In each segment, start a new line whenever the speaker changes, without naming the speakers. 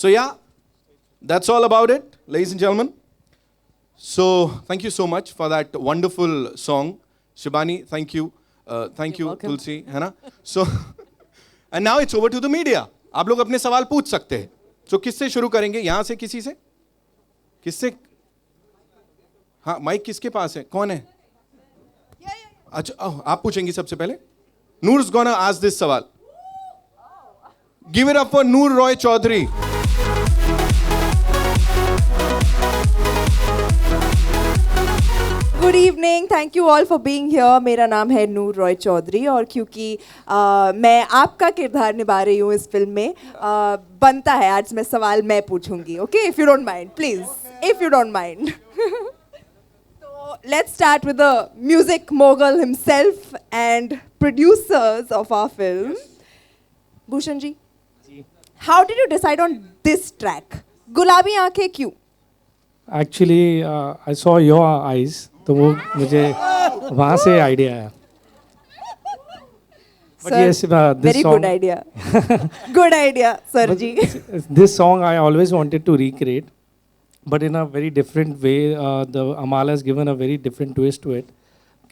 So yeah, that's all about it, ladies and gentlemen. So thank you so much for that wonderful song. Shibani, thank you. Thank you,
welcome.
Tulsi, है ना? So, and now it's over to the media. आप लोग अपने सवाल पूछ सकते हैं. So किससे शुरू करेंगे? यहाँ से किसी से? किससे? हाँ, माइक किसके पास है? कौन है? अच्छा, आप पूछेंगी सबसे पहले? Noor's gonna ask this सवाल. Give it up for Noor Roy Chaudhary.
Good evening, thank you all for being here. मेरा नाम है नूर रॉय चौधरी और क्योंकि मैं आपका किरदार निभा रही हूँ इस फिल्म में, बनता है आज मैं सवाल मैं पूछूंगी. Okay, if you don't mind please, if you don't mind. तो let's start with the music mogul himself and producers of our film. Bhushan ji, how did you decide on this track? Gulabi Aankhen क्यों?
Actually I saw your eyes, तो वो मुझे वहाँ से idea आया. But
Sir,
yes, this
very
song,
good idea. Good idea, sir ji.
this song I always wanted to recreate, but in a very different way. The Amal has given a very different twist to it.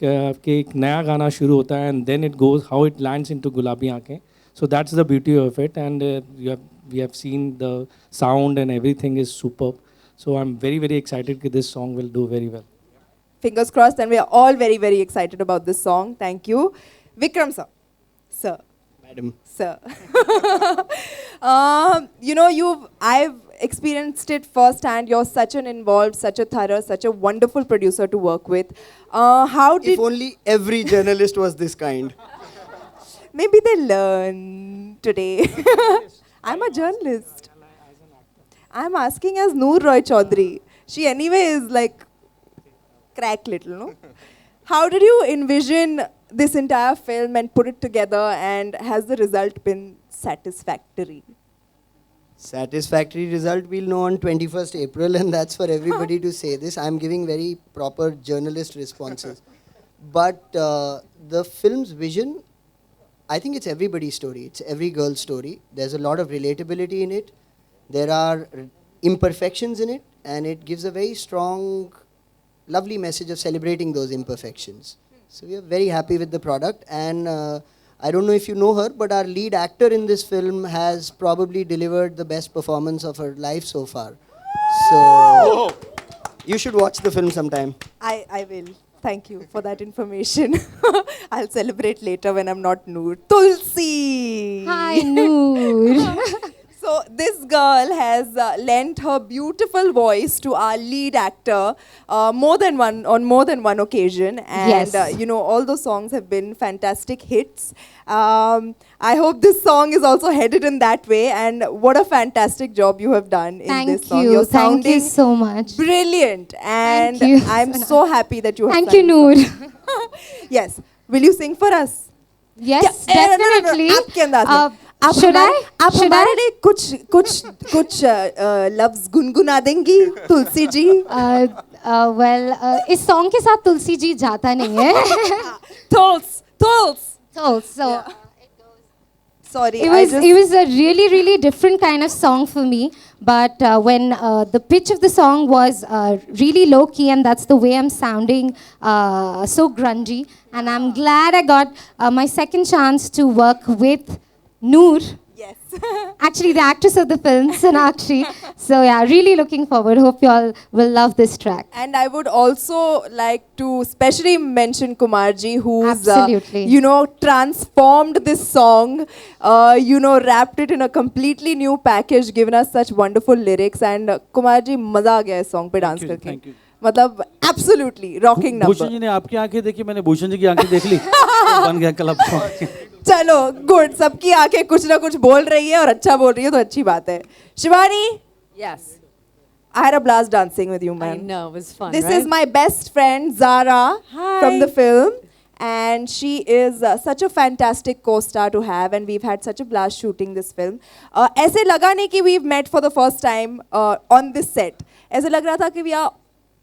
कि एक नया गाना शुरू होता है and then it goes how it lands into गुलाबी आंखें. So that's the beauty of it, and we have seen the sound and everything is superb. So I'm very very excited that this song will do very well.
Fingers crossed, and we are all very, very excited about this song. Thank you. Vikram sir. Sir.
Madam.
Sir. I've experienced it firsthand. You're such an involved, such a thorough, such a wonderful producer to work with. How did...
If only every journalist was this kind.
Maybe they learn today. I'm a journalist. I'm asking as Noor Roy Chaudhary. She anyway is like crack little, no? How did you envision this entire film and put it together, and has the result been satisfactory?
Satisfactory result we'll know on 21st April, and that's for everybody to say this. I'm giving very proper journalist responses. But the film's vision, I think it's everybody's story. It's every girl's story. There's a lot of relatability in it. There are imperfections in it, and it gives a very strong, lovely message of celebrating those imperfections. So we are very happy with the product, and I don't know if you know her, but our lead actor in this film has probably delivered the best performance of her life so far. So you should watch the film sometime.
I will. Thank you for that information. I'll celebrate later when I'm not Noor. Tulsi!
Hi, Noor.
So this girl has lent her beautiful voice to our lead actor on more than one occasion, and
Yes.
all those songs have been fantastic hits. I hope this song is also headed in that way, and what a fantastic job you have done in
Thank
this song.
you.
You're
Thank you
sounding
so much.
brilliant, and
Thank you.
I'm so happy that you have
Thank
sung
you,
this
Noor.
song. Yes. Will you sing for us?
Yes,
क्या- no, no, no, no,
definitely.
आपके अंदाज में। आप
Should
हमारे-
I?
आप
Should
हमारे
I?
लिए कुछ लफ्ज गुनगुना देंगी तुलसी जी?
इस सॉन्ग के साथ तुलसी जी जाता नहीं है.
Tulsi.
So
Sorry,
it was a really really different kind of song for me. But when the pitch of the song was really low key, and that's the way I'm sounding, so grungy. And I'm glad I got my second chance to work with Noor.
Yes.
Actually, the actress of the film, Sonakshi. So yeah, really looking forward. Hope you all will love this track.
And I would also like to specially mention Kumarji, who's
Absolutely.
transformed this song, wrapped it in a completely new package, given us such wonderful lyrics. And Kumarji, मजा आ गया इस song पे dance
you,
करके.
thank you.
मतलब absolutely rocking
Bhushan
number.
जी ने आपकी आंखें देखी, मैंने भूषण जी की आंखें देख ली, बन गया क्लब.
चलो गुड, सबकी आंखें कुछ ना कुछ बोल रही है और अच्छा बोल रही है तो अच्छी बात है. Shivani,
Yes,
I had a blast dancing with you,
I
man.
know, it was fun,
This
right?
is my best friend Zara
Hi.
from the film, and she is such a fantastic co-star to have, and we've had such a blast shooting this film. ऐसे लगा नहीं कि we've met for the first time on this set. ऐसे लग रहा था कि we are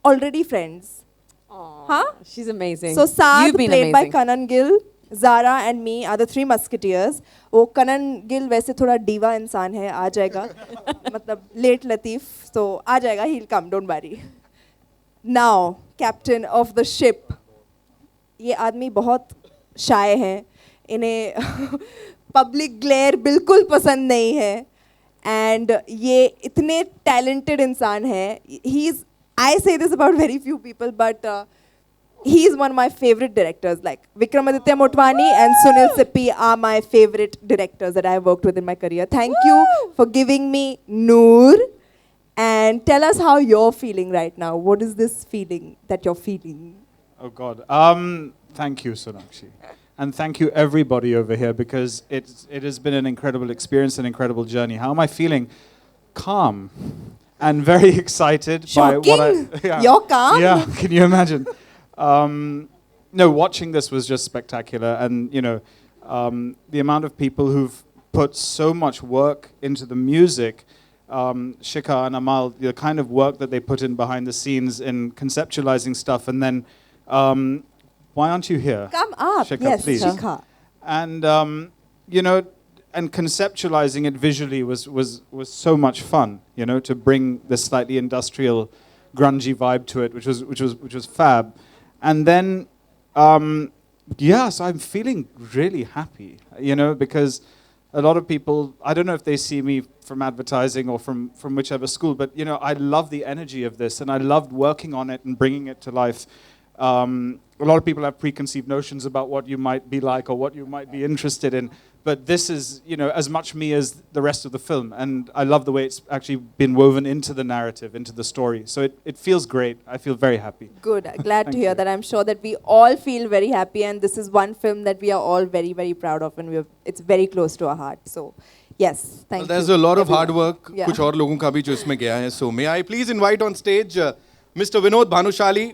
already friends.
Aw,
Huh?
She's amazing.
So Saad,
You've been
played by
amazing.
Kanan Gill, Zara and me are the three musketeers. वो कनन गिल वैसे थोड़ा diva इंसान है, आ जाएगा. मतलब लेट लतीफ, तो आ जाएगा. He'll come, don't worry. Now, captain of the ship. ये आदमी बहुत शाय हैं. इन्हें पब्लिक ग्लेयर बिल्कुल पसंद नहीं है. एंड ये इतने टैलेंटेड इंसान है. ही इज, आई से this about very few people, but he is one of my favorite directors. Like Vikramaditya Motwani and Sunil Sippi are my favorite directors that I have worked with in my career. Thank you for giving me Noor. And tell us how you're feeling right now. What is this feeling that you're feeling?
Oh God. Thank you, Sonakshi. And thank you everybody over here, because it has been an incredible experience, an incredible journey. How am I feeling? Calm and very excited by what I...
Yeah. You're calm?
Yeah, can you imagine? No, watching this was just spectacular. And, you know, the amount of people who've put so much work into the music, Shikha and Amal, the kind of work that they put in behind the scenes in conceptualizing stuff, and then... why aren't you here?
Come up.
Shikha,
Yes,
please.
Shikha.
And you know, and conceptualizing it visually was so much fun. You know, to bring this slightly industrial, grungy vibe to it, which was fab. And then, yeah, so I'm feeling really happy. You know, because a lot of people, I don't know if they see me from advertising or from whichever school, but you know, I love the energy of this, and I loved working on it and bringing it to life. A lot of people have preconceived notions about what you might be like or what you might be interested in, but this is, you know, as much me as the rest of the film, and I love the way it's actually been woven into the narrative, into the story. So it feels great. I feel very happy.
Good. Glad to
Thank
hear
you.
that. I'm sure that we all feel very happy, and this is one film that we are all very, very proud of, and it's very close to our heart. So, yes, thank you.
There's a lot of hard work.
Yeah.
कुछ और लोगों का भी जो इसमें गया है. So may I please invite on stage Mr. Vinod Bhanushali.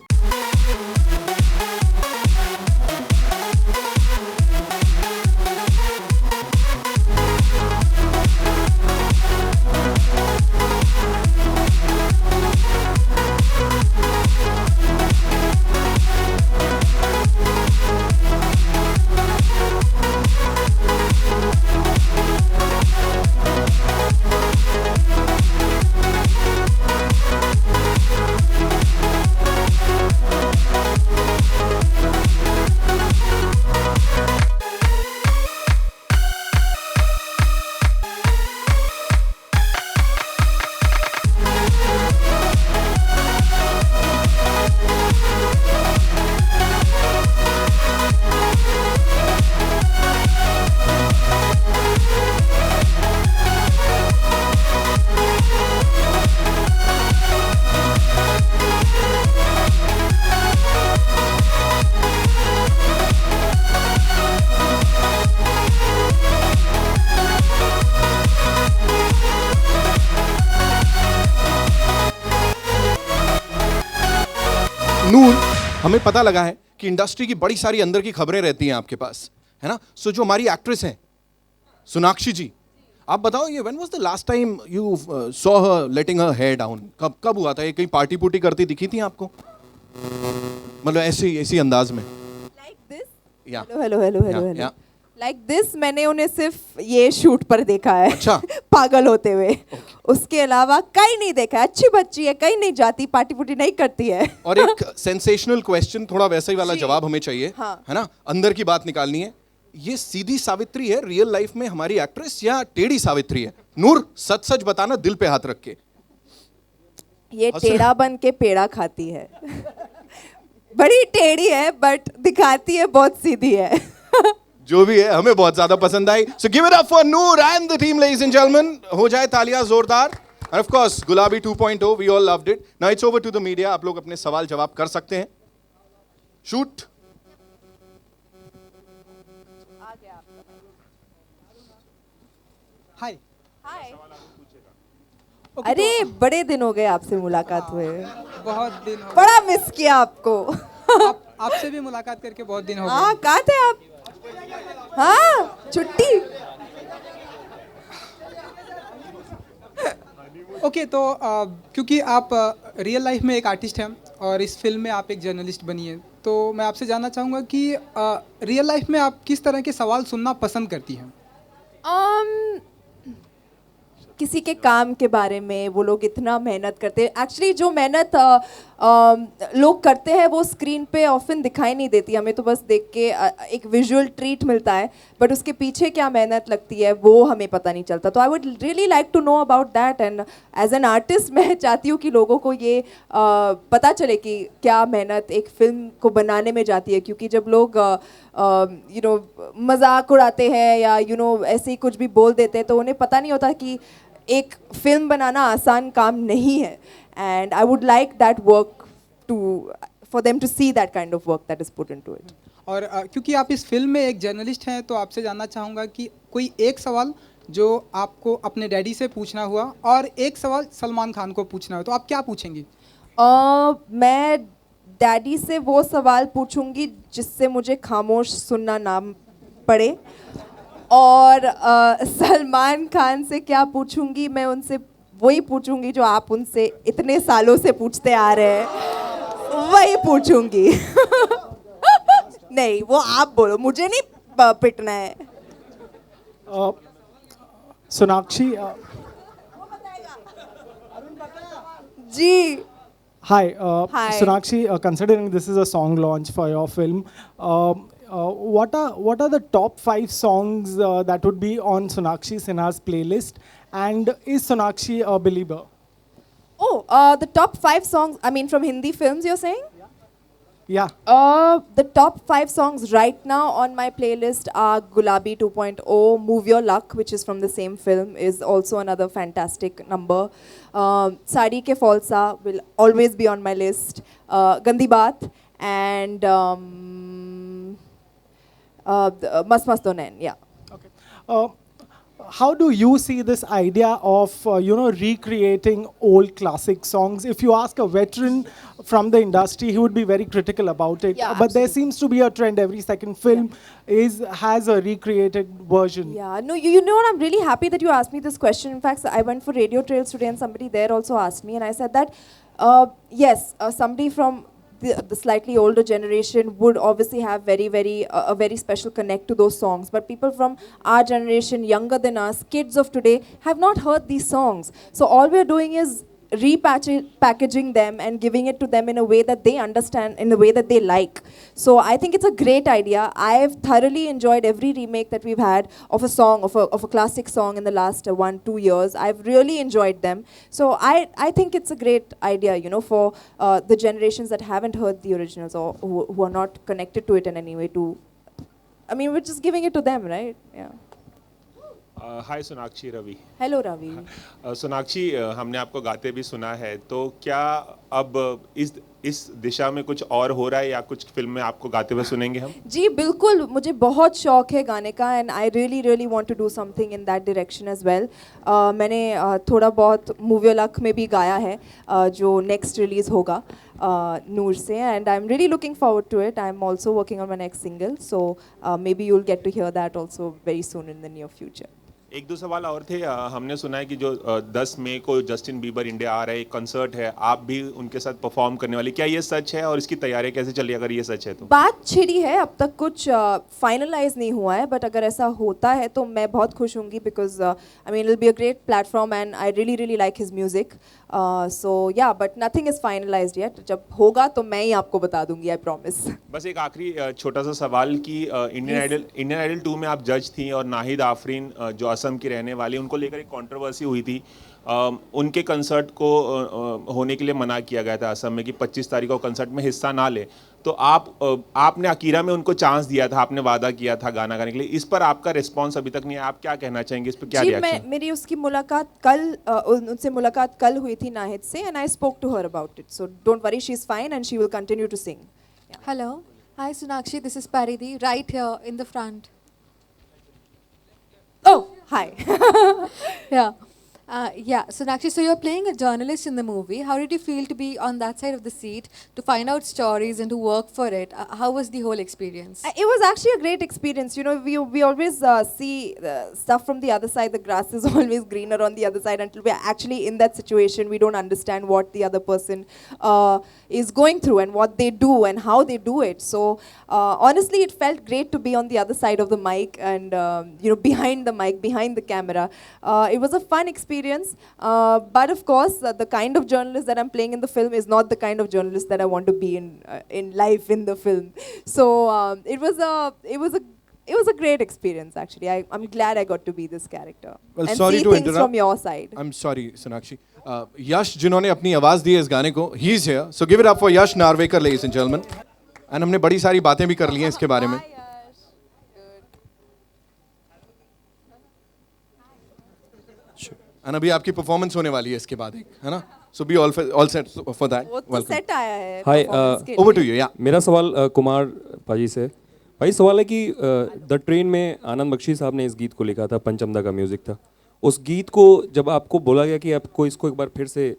नूर, हमें पता लगा है कि इंडस्ट्री की बड़ी सारी अंदर की खबरें रहती हैं आपके पास, है ना? सो जो हमारी एक्ट्रेस हैं सोनाक्षी जी, आप बताओ ये when was the last time you saw her letting her hair down? कब हुआ था ये? कहीं पार्टी पुर्टी करती दिखी थी आपको? मतलब ऐसी अंदाज में?
Like this?
Yeah.
Hello.
Yeah, yeah.
Like this, मैंने उन्हें सिर्फ ये शूट पर देखा है.
अच्छा.
पागल होते हुए. उसके अलावा कहीं नहीं देखा. अच्छी बच्ची है, कहीं नहीं जाती, पार्टी पुर्टी नहीं करती है.
और एक सेंसेशनल क्वेश्चन, थोड़ा वैसा ही वाला जवाब हमें चाहिए,
हाँ.
है ना? अंदर की बात निकालनी है. ये सीधी सावित्री है रियल लाइफ में हमारी एक्ट्रेस, या टेढ़ी सावित्री है? नूर, सच सच बताना, दिल पे हाथ रख के.
ये टेढ़ा बन के पेड़ा खाती है. बड़ी टेढ़ी है बट दिखाती है बहुत सीधी है.
जो भी है, हमें बहुत ज्यादा पसंद आई. So give it up for Noor and the team, ladies and gentleman. हो जाए तालियां जोरदार. And of course Gulabi 2.0, we all loved it. Now it's over to the media. आप लोग अपने सवाल जवाब कर सकते हैं. शूट.
हाय.
अरे बड़े दिन हो गए आपसे मुलाकात हुए.
बहुत दिन हो
बड़ा मिस किया आपको.
आपसे भी मुलाकात करके बहुत दिन हो
हाँ,
गए.
कहाँ थे आप? हाँ, छुट्टी.
ओके, तो क्योंकि आप रियल लाइफ में एक आर्टिस्ट हैं और इस फिल्म में आप एक जर्नलिस्ट बनी है, तो मैं आपसे जानना चाहूँगा कि रियल लाइफ में आप किस तरह के सवाल सुनना पसंद करती हैं?
um, किसी के काम के बारे में, वो लोग इतना मेहनत करते हैं। एक्चुअली जो मेहनत लोग करते हैं वो स्क्रीन पे ऑफन दिखाई नहीं देती, हमें तो बस देख के एक विजुअल ट्रीट मिलता है, बट उसके पीछे क्या मेहनत लगती है वो हमें पता नहीं चलता। तो I would really like to know about that, and as an artist मैं चाहती हूँ कि लोगों को ये पता चले कि क्या मेहनत एक फिल्म को बनाने में जाती है। क्योंकि जब लोग मजाक उड़ाते हैं या ऐसे ही कुछ भी बोल देते हैं तो उन्हें पता नहीं होता कि एक फिल्म बनाना आसान काम नहीं है। And I would like that work to for them to see that kind of work that is put into it.
और क्योंकि आप इस फिल्म में एक जर्नलिस्ट हैं, तो आपसे जानना चाहूँगा कि कोई एक सवाल जो आपको अपने डैडी से पूछना हुआ और एक सवाल सलमान खान को पूछना हो, तो आप क्या पूछेंगी?
मैं डैडी से वो सवाल पूछूंगी जिससे मुझे खामोश सुनना ना पड़े, और सलमान खान से क्या पूछूंगी, मैं उनसे वही पूछूंगी जो आप उनसे इतने सालों से पूछते आ रहे हैं, वही पूछूंगी। नहीं, वो आप बोलो, मुझे नहीं पिटना है।
Sonakshi,
ji
hi.
Hi.
Sonakshi, considering this is a song launch for your film, what are the top 5 songs that would be on Sonakshi Sinha's playlist? And is Sonakshi a believer?
The top 5 songs, I mean from Hindi films you're saying?
Yeah.
The top 5 songs right now on my playlist are Gulabi 2.0, Move Your Luck, which is from the same film, is also another fantastic number. Sari Ke Falsa will always be on my list. Gandi Baat and Mast Mast Donain, yeah.
Okay. How do you see this idea of recreating old classic songs? If you ask a veteran from the industry, he would be very critical about it.
Yeah,
but there
absolutely.
seems to be a trend. Every second film has a recreated version.
Yeah, no, you know what? I'm really happy that you asked me this question. In fact, I went for Radio Trails today, and somebody there also asked me, and I said that yes, somebody from the slightly older generation would obviously have a very special connect to those songs, but people from our generation, younger than us, kids of today, have not heard these songs. So all we're doing is repackaging them and giving it to them in a way that they understand, in a way that they like. So I think it's a great idea. I've thoroughly enjoyed every remake that we've had of a song, of a classic song in the last 1-2 years. I've really enjoyed them. So I think it's a great idea, for the generations that haven't heard the originals or who are not connected to it in any way we're just giving it to them, right? Yeah.
Hi Sonakshi, Ravi.
Hello Ravi.
Sonakshi, हमने आपको गाते भी सुना है, तो क्या अब इस दिशा में कुछ और हो रहा है या कुछ फिल्म में आपको गाते हुए सुनेंगे हम?
जी बिल्कुल, मुझे बहुत शौक है गाने का, and I really want to do something in that direction as well. मैंने थोड़ा बहुत मूव योर लक में भी गाया है, जो नेक्स्ट रिलीज़ होगा नूर से, and I am really looking forward to it. I am also working on my next single, so maybe you will get to hear that also very soon in the near future.
एक दो सवाल और थे। हमने सुना है कि जो 10 मई को जस्टिन बीबर इंडिया आ रहा है, एक कंसर्ट है, आप भी उनके साथ परफॉर्म करने वाली, क्या ये सच है और इसकी तैयारी कैसे चल रही है अगर ये सच है तो?
बात छिड़ी है, अब तक कुछ फाइनलाइज नहीं हुआ है, बट अगर ऐसा होता है तो मैं बहुत खुश होंगी, because I mean it will be a great platform and I really like his music. So yeah, but nothing is finalised yet. जब होगा तो मैं ही आपको बता दूंगी, आई प्रॉमिस।
बस एक आखिरी छोटा सा सवाल कि इंडियन आइडल 2 में आप जज थी और नाहिद आफरीन जो असम की रहने वाली, उनको लेकर एक कंट्रोवर्सी हुई थी। उनके कंसर्ट को होने के लिए मना किया गया था असम में कि 25 तारीख को कंसर्ट में हिस्सा ना ले, तो आपने अकीरा में उनको चांस दिया था, आपने वादा किया था गाना गाने के लिए। इस पर आपका रिस्पांस अभी तक नहीं है, आप क्या कहना चाहेंगे, इस पर क्या रिएक्शन?
मेरी उसकी मुलाकात कल उनसे मुलाकात कल हुई थी नाहिद से, and I spoke to her about it, so don't worry, she is fine and she will continue to sing.
Hello. Hi Sonakshi, this is Paridhi, right here in the front.
Oh, hi.
Yeah. Yeah, Sonakshi, so you're playing a journalist in the movie. How did you feel to be on that side of the seat, to find out stories and to work for it? How was the whole experience?
It was actually a great experience. You know, we always see stuff from the other side. The grass is always greener on the other side. Until we are actually in that situation, we don't understand what the other person is going through and what they do and how they do it. So honestly, it felt great to be on the other side of the mic and you know, behind the mic, behind the camera. It was a fun experience. But of course, the kind of journalist that I'm playing in the film is not the kind of journalist that I want to be in life in the film. So it was a great experience actually. I'm glad I got to be this character
Well,
and
sorry
see
to
things
interrupt.
from your side.
I'm sorry, Sonakshi. यश जिन्होंने अपनी आवाज दी है इस गाने को, he is here. So give it up for Yash Narvekar, ladies and gentlemen. And हमने बड़ी सारी बातें भी कर ली हैं इसके बारे में. And अभी आपकी परफॉर्मेंस होने वाली है इसके बाद एक, है ना? So be all set for that.
वो तो
Welcome.
सेट आया है
Hi,
performance के
Over
लिए।
to you. Yeah.
मेरा सवाल कुमार पाजी से। भाई सवाल है कि द ट्रेन में आनंद बख्शी साहब ने इस गीत को लिखा था, पंचमदा का म्यूज़िक था। उस गीत को जब आपको बोला गया कि आपको इसको एक बार फिर से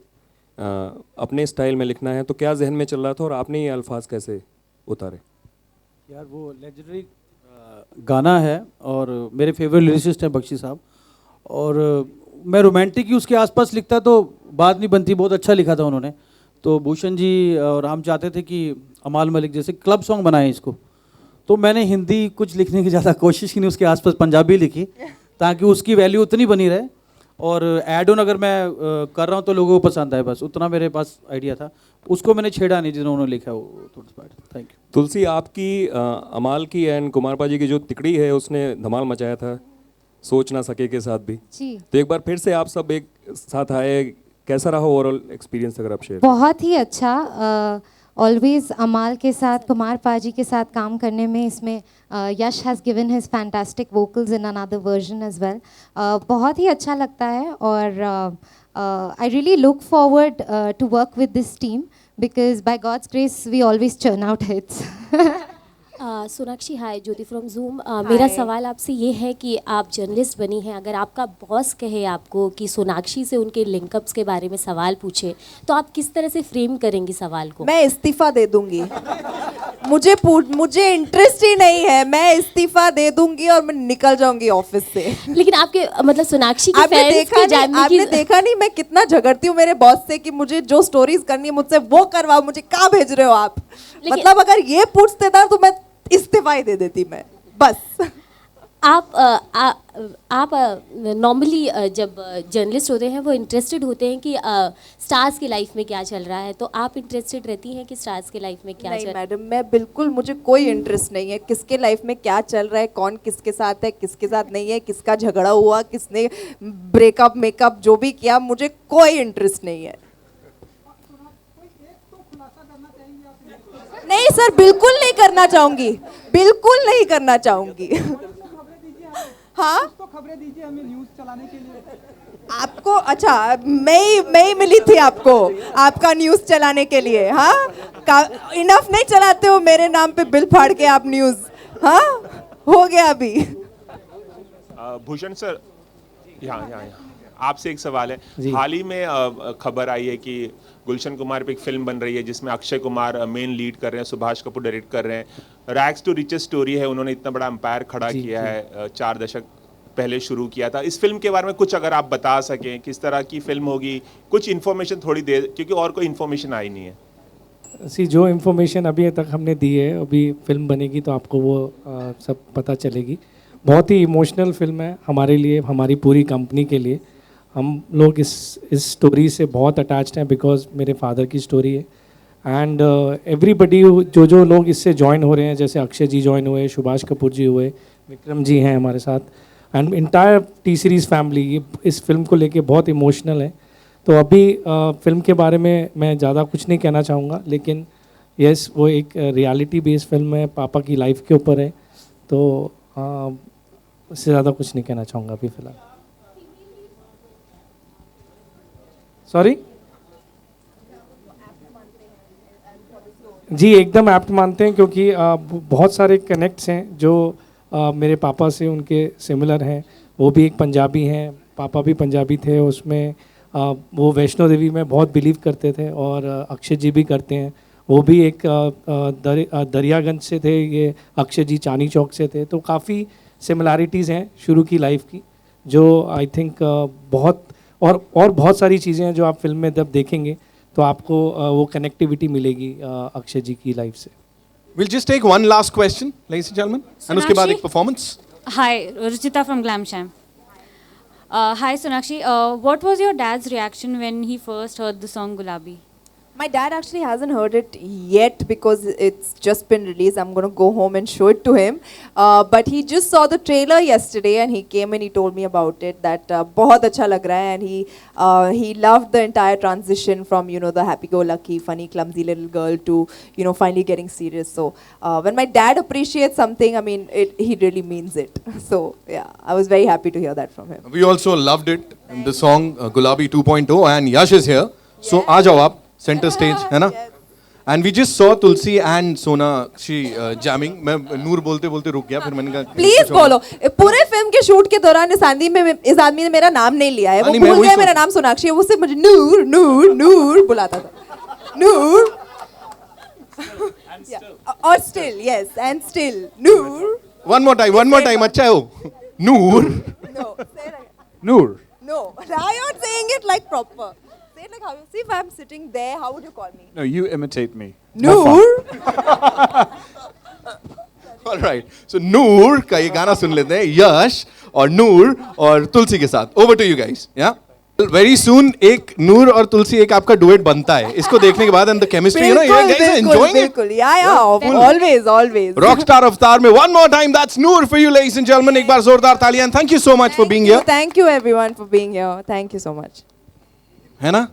अपने स्टाइल में लिखना है, तो क्या जहन में चल रहा था और आपने ये अल्फाज कैसे उतारे?
यार वो लेजेंडरी गाना है और मेरे फेवरेट लिरिसिस्ट हैं बख्शी साहब, और मैं रोमांटिक ही उसके आसपास लिखता तो बात नहीं बनती, बहुत अच्छा लिखा था उन्होंने। तो भूषण जी और हम चाहते थे कि अमाल मलिक जैसे क्लब सॉन्ग बनाए इसको, तो मैंने हिंदी कुछ लिखने की ज़्यादा कोशिश की नहीं, उसके आसपास पंजाबी लिखी ताकि उसकी वैल्यू उतनी बनी रहे, और एड ऑन अगर मैं कर रहा हूँ तो लोगों को पसंद आए, बस उतना मेरे पास आइडिया था। उसको मैंने छेड़ा नहीं जिन्होंने लिखा वो थोड़ा। Thank you.
तुलसी, आपकी अमाल की एंड कुमार पाजी की जो तिकड़ी है उसने धमाल मचाया था, सोच ना सके के साथ भी।
जी,
तो एक बार फिर से आप सब एक साथ आए, कैसा रहा ओवरऑल एक्सपीरियंस अगर आप शेयर?
बहुत ही अच्छा। ऑलवेज अमाल के साथ, कुमार पाजी के साथ काम करने में इसमें Yash has given his fantastic vocals in another version as well. बहुत ही अच्छा लगता है, और I really look forward to work with this team because by God's grace we always churn out hits.
Sonakshi, hi, Jyoti from Zoom. मेरा सवाल आपसे ये है कि आप जर्नलिस्ट बनी हैं, अगर आपका बॉस कहे आपको कि सोनाक्षी से उनके लिंकअप्स के बारे में सवाल पूछे, तो आप किस तरह से फ्रेम करेंगी सवाल को?
मैं इस्तीफा दे दूंगी। मुझे इंटरेस्ट ही नहीं है, मैं इस्तीफा दे दूंगी और मैं निकल जाऊंगी ऑफिस से।
लेकिन आपके मतलब सोनाक्षी के फैंस को जानने
आपने देखा नहीं मैं कितना झगड़ती हूँ मेरे बॉस से कि मुझे जो स्टोरीज करनी है मुझसे वो करवाओ, मुझे कहाँ भेज रहे हो आप? मतलब अगर ये पूछते था तो मैं इस्तीफा ही दे देती मैं, बस।
आप नॉर्मली जब जर्नलिस्ट होते हैं वो इंटरेस्टेड होते हैं कि स्टार्स की लाइफ में क्या चल रहा है, तो आप इंटरेस्टेड रहती हैं कि स्टार्स की लाइफ में क्या
नहीं
चल रहा है?
मैडम, मैं बिल्कुल, मुझे कोई इंटरेस्ट नहीं है किसके लाइफ में क्या चल रहा है, कौन किसके साथ है, किसके साथ नहीं है, किसका झगड़ा हुआ, किसने ब्रेकअप मेकअप जो भी किया, मुझे कोई इंटरेस्ट नहीं है। नहीं सर, बिल्कुल नहीं करना चाहूंगी, बिल्कुल नहीं करना चाहूंगी। हाँ,
तो खबरें दीजिए हमें न्यूज़ चलाने के लिए।
आपको अच्छा, मैं ही मिली थी आपको आपका न्यूज़ चलाने के लिए? हाँ, इनफ नहीं चलाते हो मेरे नाम पे बिल फाड़ के आप न्यूज़? हाँ, हो गया अभी।
भूषण सर, यहाँ आपसे एक सवाल है। हाल ही में खबर आई है कि गुलशन कुमार पे एक फिल्म बन रही है जिसमें अक्षय कुमार मेन लीड कर रहे हैं, सुभाष कपूर डायरेक्ट कर रहे हैं। रैग्स टू रिचेस स्टोरी है, उन्होंने इतना बड़ा एम्पायर खड़ा किया है, 4 दशक पहले शुरू किया था। इस फिल्म के बारे में कुछ अगर आप बता सकें, किस तरह की फिल्म होगी, कुछ इन्फॉर्मेशन थोड़ी दे, क्योंकि और कोई इन्फॉर्मेशन आई नहीं है।
जो इन्फॉर्मेशन अभी तक हमने दी है, अभी फिल्म बनेगी तो आपको वो सब पता चलेगी। बहुत ही इमोशनल फिल्म है हमारे लिए, हमारी पूरी कंपनी के लिए। हम लोग इस स्टोरी से बहुत अटैच्ड हैं बिकॉज मेरे फादर की स्टोरी है। एंड एवरीबडी जो लोग इससे ज्वाइन हो रहे हैं, जैसे अक्षय जी ज्वाइन हुए, सुभाष कपूर जी हुए, विक्रम जी हैं हमारे साथ, and entire T series family इस फिल्म को लेके बहुत इमोशनल है। तो अभी फिल्म के बारे में मैं ज़्यादा कुछ नहीं कहना चाहूँगा, लेकिन यस, वो एक रियलिटी बेस्ड फिल्म है, पापा की लाइफ के ऊपर है। तो उससे ज़्यादा कुछ नहीं कहना चाहूँगा अभी फ़िलहाल। सॉरी जी, एकदम ऐप्ट मानते हैं क्योंकि बहुत सारे कनेक्ट्स हैं जो मेरे पापा से उनके सिमिलर हैं। वो भी एक पंजाबी हैं, पापा भी पंजाबी थे, उसमें वो वैष्णो देवी में बहुत बिलीव करते थे और अक्षय जी भी करते हैं। वो भी एक दरियागंज से थे, ये अक्षय जी चांदनी चौक से थे, तो काफ़ी सिमिलैरिटीज़ हैं शुरू की लाइफ की, जो आई थिंक बहुत और बहुत सारी चीज़ें हैं जो आप फिल्म में जब देखेंगे तो आपको वो कनेक्टिविटी मिलेगी अक्षय जी की लाइफ से।
We'll just take one last question, ladies and gentlemen, and उसके बाद एक performance.
Hi, Ruchita from Glamsham. Hi, Sonakshi. What was your dad's reaction when he first heard the song Gulabi?
My dad actually hasn't heard it yet because it's just been released. I'm going to go home and show it to him. But he just saw the trailer yesterday and he came and he told me about it that बहुत अच्छा लग रहा है, and he loved the entire transition from, you know, the happy-go-lucky, funny, clumsy little girl to, you know, finally getting serious. So when my dad appreciates something, I mean, he really means it. So yeah, I was very happy to hear that from him.
We also loved it in the song Gulabi 2.0, and Yash is here. So आ जाओ आप center stage, है ना? And we just saw Tulsi and Sonakshi jamming. मैं नूर बोलते बोलते रुक गया, फिर मैंने कहा
प्लीज बोलो। पूरे फिल्म के शूट के दौरान इस आदमी ने मेरा नाम नहीं लिया है, वो भूल गया मेरा नाम सोनाक्षी है, वो सिर्फ मुझे नूर नूर नूर बुलाता था, नूर और still, yes, and still Noor.
one more time अच्छा है वो नूर
Noor.
No, now you're saying it like proper. Say it like how you see. If I'm sitting there, how would you call me?
No, you imitate me.
Noor.
All right. So नूर का ये गाना सुन लेते हैं, यश और नूर और तुलसी के साथ। Over to you guys. Yeah. Very soon एक नूर और तुलसी एक आपका डुएट बनता है। इसको देखने के बाद and the chemistry, you know, you guys are enjoying it.
बिल्कुल, yeah, always.
Rockstar Avatar में one more time, that's Noor for you, ladies and gentlemen. एक बार जोरदार तालियां, and thank you so much for being here.
Thank you everyone for being here. Thank you so much.
है ना?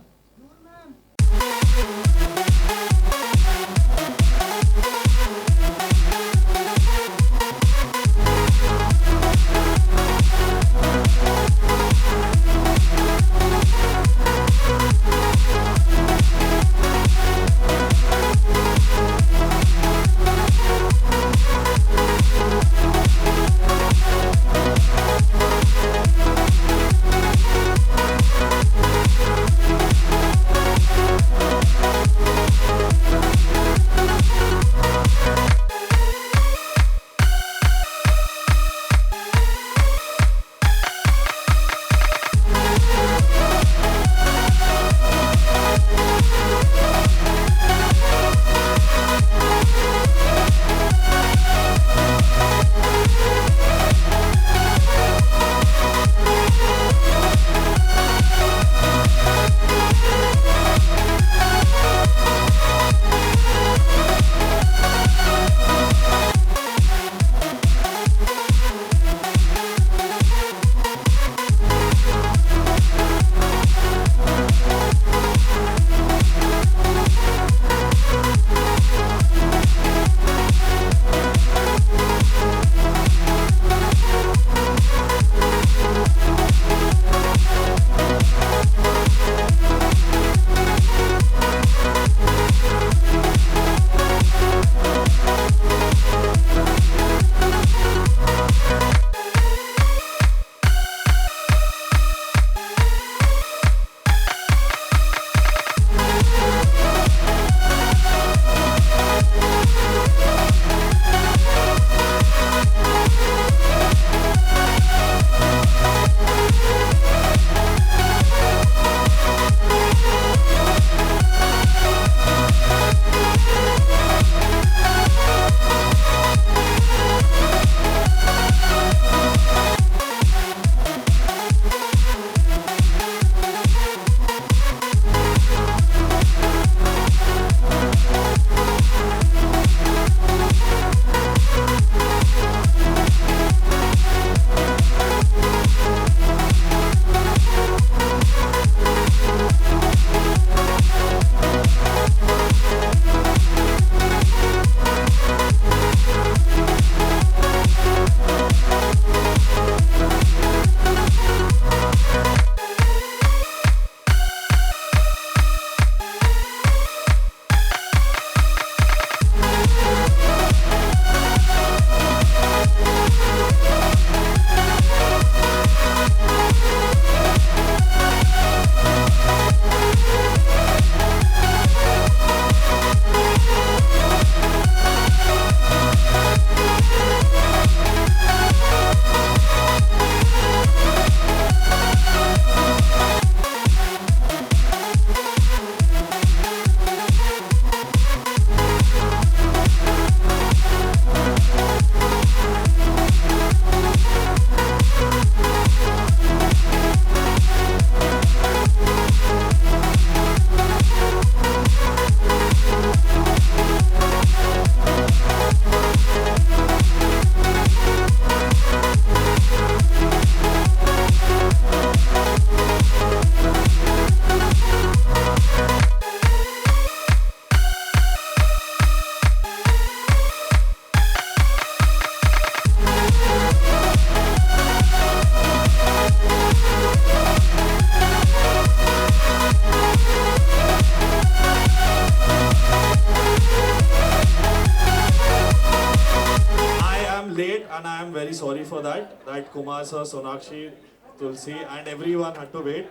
and I am very sorry for that. That Kumar sir, Sonakshi, Tulsi, and everyone had to wait.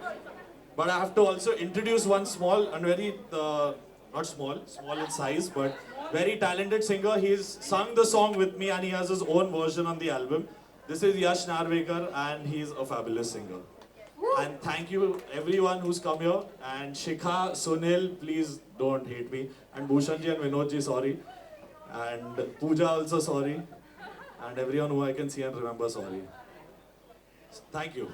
But I have to also introduce one small and very, not small, small in size, but very talented singer. He's sung the song with me and he has his own version on the album. This is Yash Narvekar and he's a fabulous singer. And thank you everyone who's come here. And Shikha, Sunil, please don't hate me. And Bhushanji and Vinodji, sorry. And Pooja also sorry. And everyone who I can see and remember, sorry. Thank you.